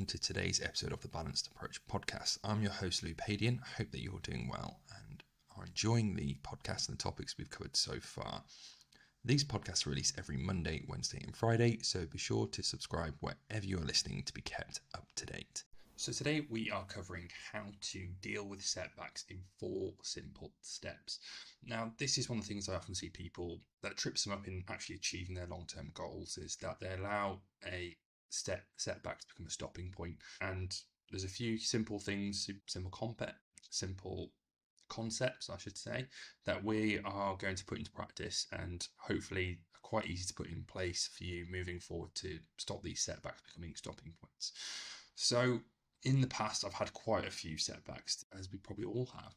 welcome to today's episode of the Balanced Approach podcast. I'm your host, Louis Padian. I hope that you're doing well and are enjoying the podcast and the topics we've covered so far. These podcasts are released every Monday, Wednesday and Friday, so be sure to subscribe wherever you are listening to be kept up to date. So today we are covering how to deal with setbacks in 4 simple steps. Now, this is one of the things I often see people that trips them up in actually achieving their long-term goals, is that they allow a setback to become a stopping point. And there's a few simple things, simple concepts, I should say, that we are going to put into practice and hopefully are quite easy to put in place for you moving forward to stop these setbacks becoming stopping points. So in the past, I've had quite a few setbacks, as we probably all have.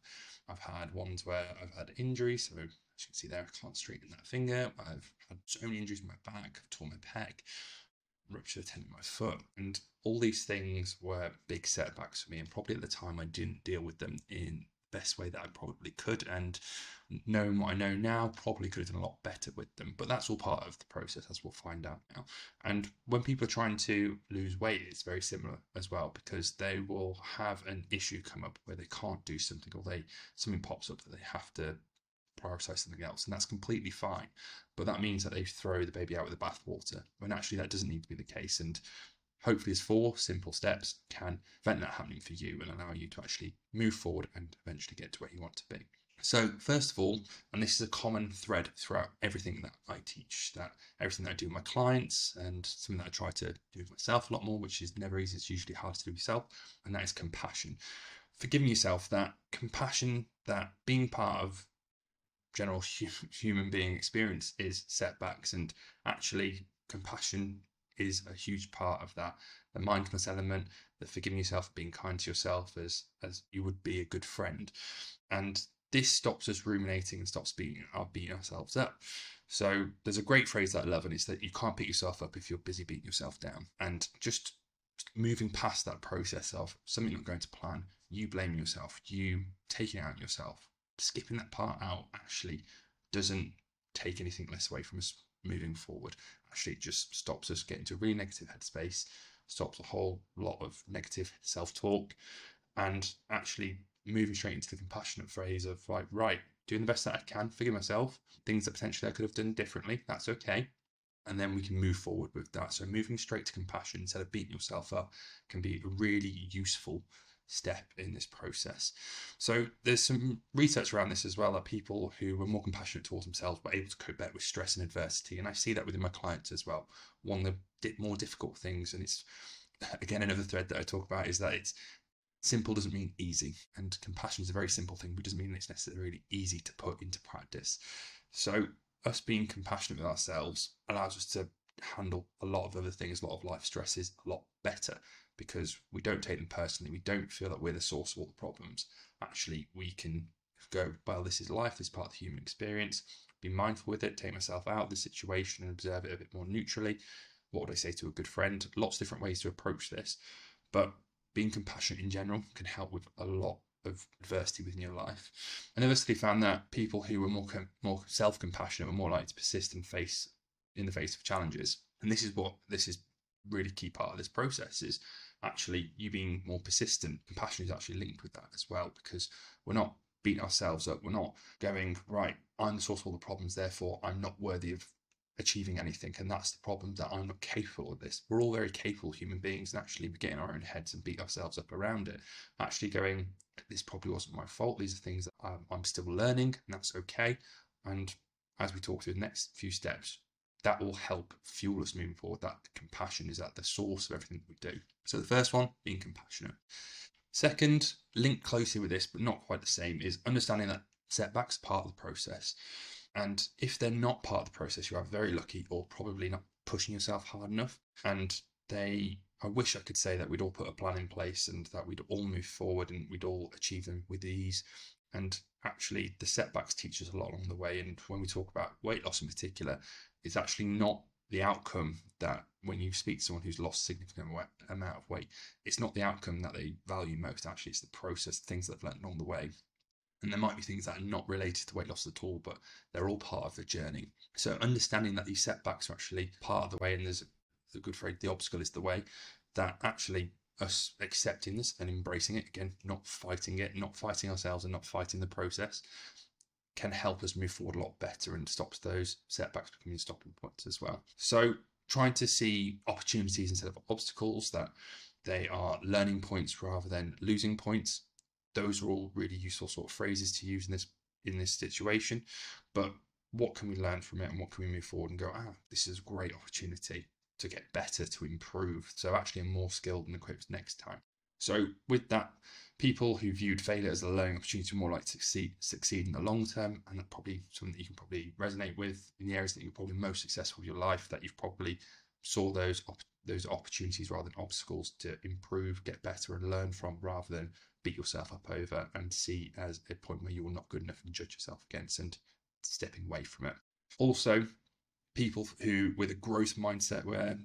I've had ones where I've had injuries, so as you can see there, I can't straighten that finger. I've had so many injuries in my back, I've torn my pec, ruptured a tendon in my foot, and all these things were big setbacks for me, and probably at the time I didn't deal with them in the best way that I probably could, and knowing what I know now, probably could have done a lot better with them, but that's all part of the process, as we'll find out now. And when people are trying to lose weight, it's very similar as well, because they will have an issue come up where they can't do something, or something pops up that they have to prioritize something else, and that's completely fine, but that means that they throw the baby out with the bathwater, when actually that doesn't need to be the case. And hopefully these 4 simple steps can prevent that happening for you and allow you to actually move forward and eventually get to where you want to be. So first of all, and this is a common thread throughout everything that I teach, that everything that I do with my clients, and something that I try to do with myself a lot more, which is never easy, it's usually hard to do yourself, and that is compassion. Forgiving yourself, that compassion, that being part of general human being experience is setbacks, and actually compassion is a huge part of that. The mindfulness element, the forgiving yourself, being kind to yourself as you would be a good friend, and this stops us ruminating and stops beating ourselves up. So there's a great phrase that I love, and it's that you can't pick yourself up if you're busy beating yourself down. And just moving past that process of something not going to plan, you blaming yourself, you taking it out on yourself, skipping that part out actually doesn't take anything less away from us moving forward. Actually, it just stops us getting to a really negative headspace, stops a whole lot of negative self-talk, and actually moving straight into the compassionate phrase of like, right, doing the best that I can, forgive myself, things that potentially I could have done differently, that's okay. And then we can move forward with that. So moving straight to compassion instead of beating yourself up can be a really useful step in this process. So there's some research around this as well, that people who were more compassionate towards themselves were able to cope better with stress and adversity. And I see that within my clients as well. One of the more difficult things, and it's again another thread that I talk about, is that it's simple doesn't mean easy, and compassion is a very simple thing, but doesn't mean it's necessarily easy to put into practice. So us being compassionate with ourselves allows us to handle a lot of other things, a lot of life stresses a lot better, because we don't take them personally. We don't feel that we're the source of all the problems. Actually, we can go, well, this is life, this is part of the human experience, be mindful with it, take myself out of the situation and observe it a bit more neutrally. What would I say to a good friend? Lots of different ways to approach this, but being compassionate in general can help with a lot of adversity within your life. And I've actually found that people who were more self-compassionate were more likely to persist and in the face of challenges. And this is really key part of this process, is actually you being more persistent. Compassion is actually linked with that as well, because we're not beating ourselves up. We're not going, right, I'm the source of all the problems, therefore I'm not worthy of achieving anything, and that's the problem, that I'm not capable of this. We're all very capable human beings, and actually we get in our own heads and beat ourselves up around it. Actually going, this probably wasn't my fault, these are things that I'm still learning, and that's okay. And as we talk through the next few steps, that will help fuel us moving forward. That compassion is at the source of everything that we do. So the first one, being compassionate. Second, linked closely with this, but not quite the same, is understanding that setbacks are part of the process. And if they're not part of the process, you are very lucky, or probably not pushing yourself hard enough. And I wish I could say that we'd all put a plan in place and that we'd all move forward and we'd all achieve them with ease. And actually the setbacks teach us a lot along the way. And when we talk about weight loss in particular, it's actually not the outcome that, when you speak to someone who's lost a significant amount of weight, it's not the outcome that they value most. Actually, it's the process, things that they've learned along the way. And there might be things that are not related to weight loss at all, but they're all part of the journey. So understanding that these setbacks are actually part of the way, and there's a good phrase, the obstacle is the way, that actually us accepting this and embracing it, again, not fighting it, not fighting ourselves and not fighting the process, can help us move forward a lot better and stops those setbacks becoming stopping points as well. So trying to see opportunities instead of obstacles, that they are learning points rather than losing points. Those are all really useful sort of phrases to use in this situation. But what can we learn from it, and what can we move forward and go, this is a great opportunity to get better, to improve, so actually I'm more skilled and equipped next time. So with that, people who viewed failure as a learning opportunity are more likely to succeed in the long term, and that's probably something that you can probably resonate with in the areas that you're probably most successful in your life, that you've probably saw those opportunities rather than obstacles to improve, get better and learn from, rather than beat yourself up over and see as a point where you're not good enough and judge yourself against and stepping away from it. Also, people who with a growth mindset, where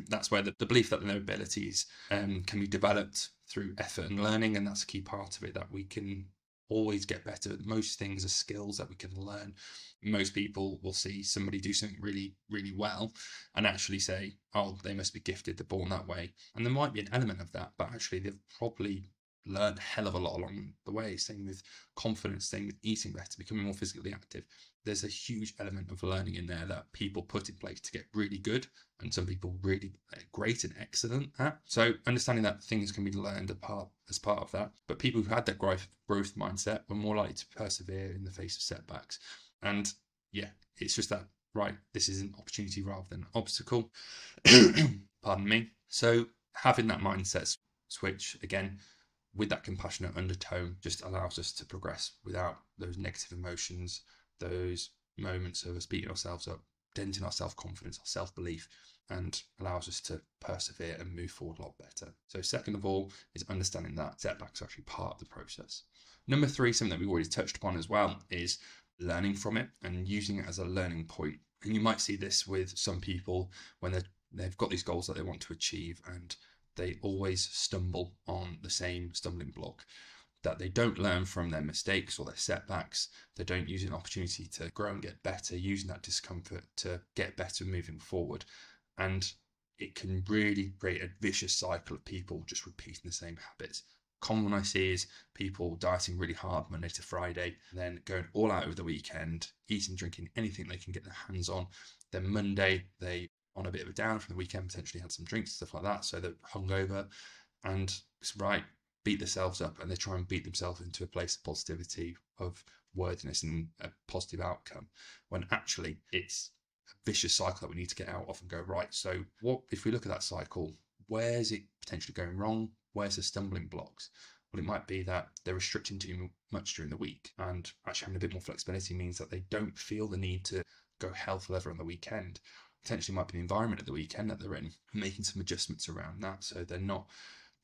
that's where the belief that their abilities can be developed through effort and learning, and that's a key part of it, that we can always get better. Most things are skills that we can learn. Most people will see somebody do something really, really well and actually say, oh, they must be gifted, they're born that way. And there might be an element of that, but actually they've probably learned a hell of a lot along the way. Same with confidence, same with eating better, becoming more physically active. There's a huge element of learning in there that people put in place to get really good, and some people really great and excellent at. So understanding that things can be learned as part of that. But people who had that growth mindset were more likely to persevere in the face of setbacks. And yeah, it's just that, right, this is an opportunity rather than an obstacle. Pardon me. So having that mindset switch, again, with that compassionate undertone, just allows us to progress without those negative emotions, those moments of us beating ourselves up, denting our self-confidence, our self-belief, and allows us to persevere and move forward a lot better. So second of all is understanding that setbacks are actually part of the process. Number 3, something that we've already touched upon as well, is learning from it and using it as a learning point. And you might see this with some people when they've got these goals that they want to achieve, and they always stumble on the same stumbling block, that they don't learn from their mistakes or their setbacks. They don't use an opportunity to grow and get better, using that discomfort to get better moving forward. And it can really create a vicious cycle of people just repeating the same habits. Common one I see is people dieting really hard Monday to Friday, and then going all out over the weekend, eating, drinking anything they can get their hands on. Then Monday, they on a bit of a down from the weekend, potentially had some drinks, stuff like that, so they're hungover, and it's right, beat themselves up, and they try and beat themselves into a place of positivity, of worthiness and a positive outcome, when actually it's a vicious cycle that we need to get out of and go, right, so what if we look at that cycle, where's it potentially going wrong? Where's the stumbling blocks? Well, it might be that they're restricting too much during the week, and actually having a bit more flexibility means that they don't feel the need to go hell for leather on the weekend. Potentially might be the environment at the weekend that they're in, making some adjustments around that, so they're not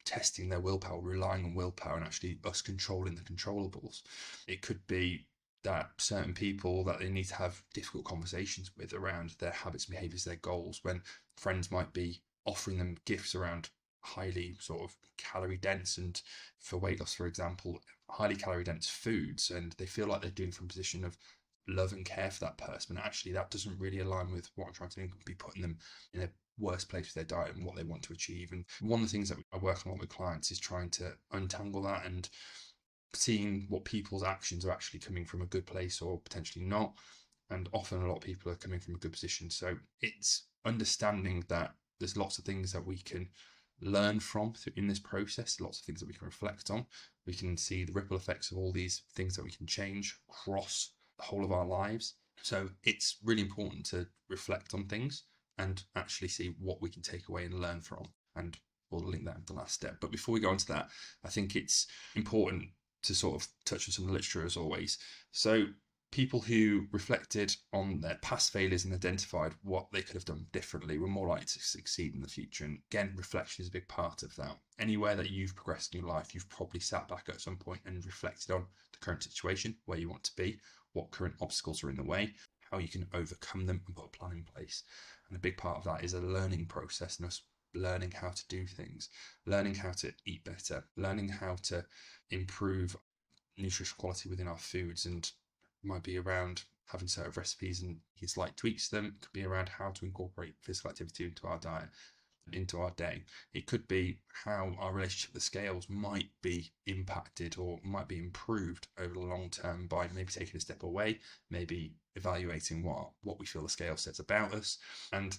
testing their willpower, relying on willpower, and actually us controlling the controllables. It could be that certain people that they need to have difficult conversations with around their habits, behaviors, their goals, when friends might be offering them gifts around highly sort of calorie dense, and for weight loss, for example, highly calorie dense foods, and they feel like they're doing from a position of love and care for that person, and actually that doesn't really align with what I'm trying to do, be putting them in a worse place with their diet and what they want to achieve. And one of the things that I work on with clients is trying to untangle that and seeing what people's actions are actually coming from a good place or potentially not. And often a lot of people are coming from a good position. So it's understanding that there's lots of things that we can learn from in this process, lots of things that we can reflect on. We can see the ripple effects of all these things that we can change across the whole of our lives. So it's really important to reflect on things and actually see what we can take away and learn from. And we'll link that in the last step. But before we go on to that, I think it's important to sort of touch on some of the literature as always. So people who reflected on their past failures and identified what they could have done differently were more likely to succeed in the future. And again, reflection is a big part of that. Anywhere that you've progressed in your life, you've probably sat back at some point and reflected on the current situation, where you want to be, what current obstacles are in the way, how you can overcome them, and put a plan in place. And a big part of that is a learning process, and us learning how to do things, learning how to eat better, learning how to improve nutritional quality within our foods. And might be around having certain recipes and slight tweaks to them. It could be around how to incorporate physical activity into our diet. into our day. It could be how our relationship with the scales might be impacted or might be improved over the long term by maybe taking a step away, maybe evaluating what we feel the scale says about us. And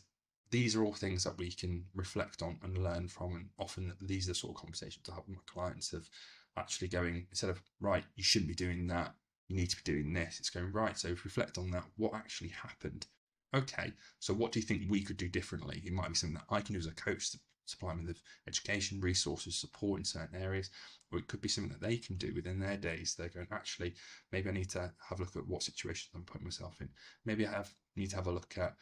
these are all things that we can reflect on and learn from. And often these are the sort of conversations I have with my clients, of actually going, instead of, right, you shouldn't be doing that, you need to be doing this, it's going, right, so reflect on that, what actually happened. Okay, so what do you think we could do differently? It might be something that I can do as a coach to supply them with education, resources, support in certain areas, or it could be something that they can do within their days. They're going, actually, maybe I need to have a look at what situations I'm putting myself in. Maybe I need to have a look at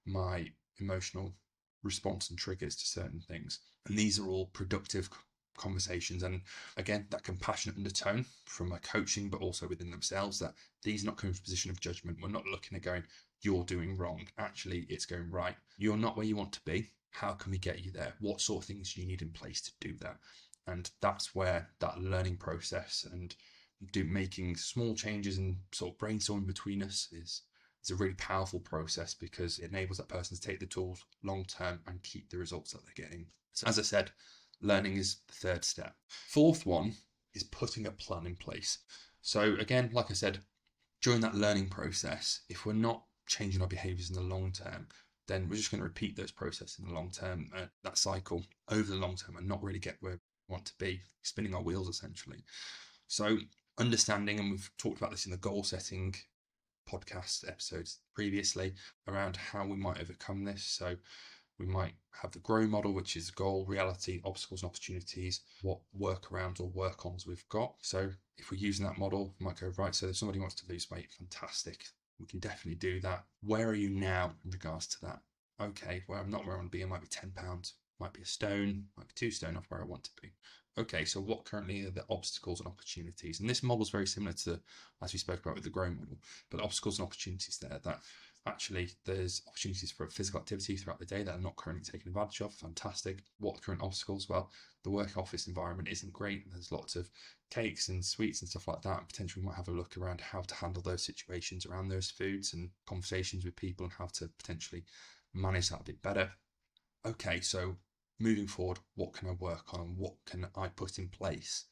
my emotional response and triggers to certain things. And these are all productive conversations. And again, that compassionate undertone from my coaching, but also within themselves, that these are not coming from a position of judgment. We're not looking at going, you're doing wrong. Actually, it's going, right, you're not where you want to be. How can we get you there? What sort of things do you need in place to do that? And that's where that learning process and making small changes and sort of brainstorming between us is a really powerful process, because it enables that person to take the tools long term and keep the results that they're getting. So as I said, learning is the third step. Fourth one is putting a plan in place. So again, like I said, during that learning process, if we're not changing our behaviors in the long term, then we're just going to repeat those processes in the long term, that cycle over the long term, and not really get where we want to be, spinning our wheels essentially. So understanding, and we've talked about this in the goal setting podcast episodes previously, around how we might overcome this. So we might have the GROW model, which is goal, reality, obstacles and opportunities, what workarounds or work-ons we've got. So if we're using that model, we might go, right, so if somebody wants to lose weight, fantastic. We can definitely do that. Where are you now in regards to that? Okay, well, I'm not where I want to be. I might be 10 pounds, might be a stone, might be 2 stone off where I want to be. Okay, so what currently are the obstacles and opportunities? And this model is very similar to, as we spoke about with the GROW model, but obstacles and opportunities there, that actually there's opportunities for physical activity throughout the day that are not currently taken advantage of. Fantastic. What are the current obstacles? Well, the work office environment isn't great. There's lots of cakes and sweets and stuff like that. And potentially we might have a look around how to handle those situations around those foods, and conversations with people, and how to potentially manage that a bit better. Okay, so moving forward, what can I work on, and what can I put in place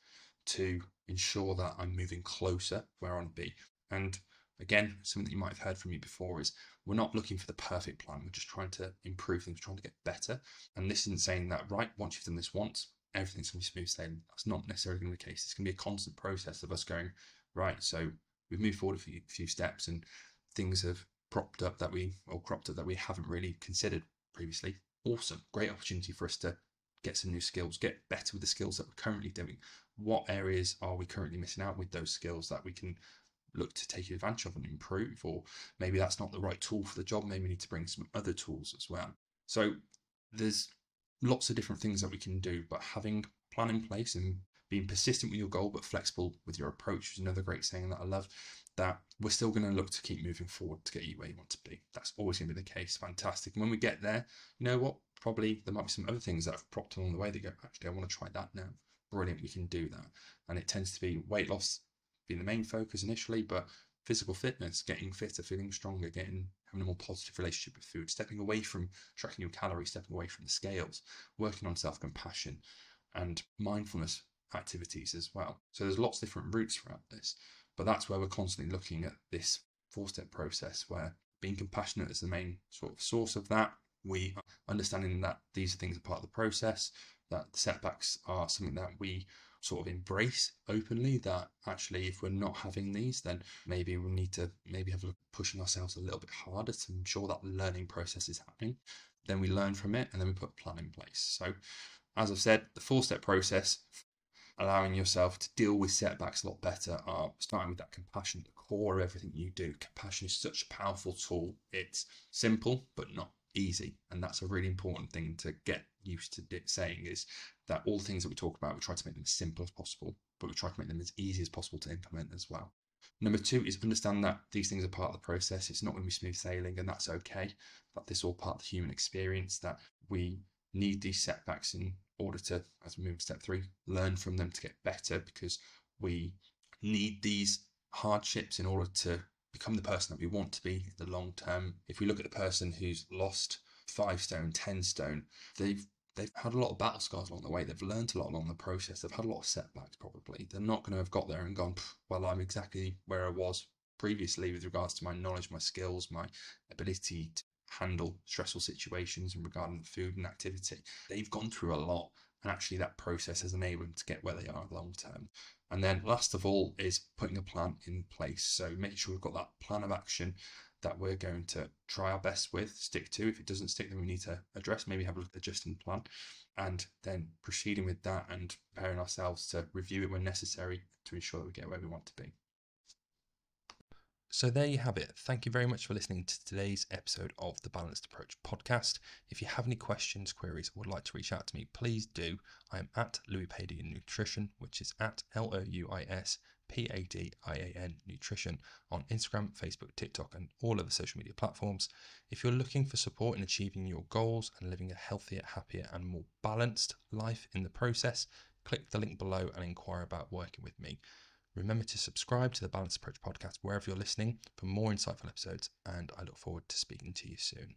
to ensure that I'm moving closer where I want to be? And again, something that you might have heard from me before is, we're not looking for the perfect plan. We're just trying to improve things, trying to get better. And this isn't saying that, right, once you've done this once, everything's going to be smooth sailing. That's not necessarily going to be the case. It's going to be a constant process of us going, right, so we've moved forward a few steps, and things have cropped up that we haven't really considered previously. Awesome, great opportunity for us to get some new skills, get better with the skills that we're currently doing. What areas are we currently missing out with those skills that we can look to take advantage of and improve? Or maybe that's not the right tool for the job. Maybe we need to bring some other tools as well. So there's lots of different things that we can do, but having a plan in place and being persistent with your goal but flexible with your approach is another great saying that I love, that we're still going to look to keep moving forward to get you where you want to be. That's always going to be the case. Fantastic. And when we get there, you know what? Probably there might be some other things that have propped along the way that go, actually, I want to try that now. Brilliant, we can do that. And it tends to be weight loss being the main focus initially, but physical fitness, getting fitter, feeling stronger, having a more positive relationship with food, stepping away from tracking your calories, stepping away from the scales, working on self-compassion and mindfulness activities as well. So there's lots of different routes throughout this, but that's where we're constantly looking at this 4-step process, where being compassionate is the main sort of source of that. We are understanding that these are things are part of the process, that the setbacks are something that we sort of embrace openly, that actually if we're not having these, then maybe we need to have a look at pushing ourselves a little bit harder to ensure that the learning process is happening. Then we learn from it, and then we put a plan in place. So as I've said, the 4-step process, allowing yourself to deal with setbacks a lot better, are starting with that compassion at the core of everything you do. Compassion is such a powerful tool. It's simple but not easy, and that's a really important thing to get used to saying, is that all things that we talk about, we try to make them as simple as possible, but we try to make them as easy as possible to implement as well. Number 2 is understand that these things are part of the process. It's not going to be smooth sailing, and that's okay. That this is all part of the human experience, that we need these setbacks in order to, as we move to step 3, learn from them to get better, because we need these hardships in order to become the person that we want to be in the long term. If we look at the person who's lost 5 stone, 10 stone, they've they've had a lot of battle scars along the way. They've learned a lot along the process. They've had a lot of setbacks probably. They're not going to have got there and gone, well, I'm exactly where I was previously with regards to my knowledge, my skills, my ability to handle stressful situations and regarding food and activity. They've gone through a lot, and actually that process has enabled them to get where they are long term. And then last of all is putting a plan in place. So making sure we've got that plan of action that we're going to try our best with, stick to. If it doesn't stick, then we need to address, maybe have a look at adjusting plan, and then proceeding with that and preparing ourselves to review it when necessary to ensure that we get where we want to be. So there you have it. Thank you very much for listening to today's episode of the Balanced Approach podcast. If you have any questions, queries, or would like to reach out to me, please do. I am at Louis Padian Nutrition, which is at LOUISPADIAN Nutrition on Instagram, Facebook, TikTok, and all other social media platforms. If you're looking for support in achieving your goals and living a healthier, happier, and more balanced life in the process, click the link below and inquire about working with me. Remember to subscribe to the Balanced Approach podcast wherever you're listening for more insightful episodes, and I look forward to speaking to you soon.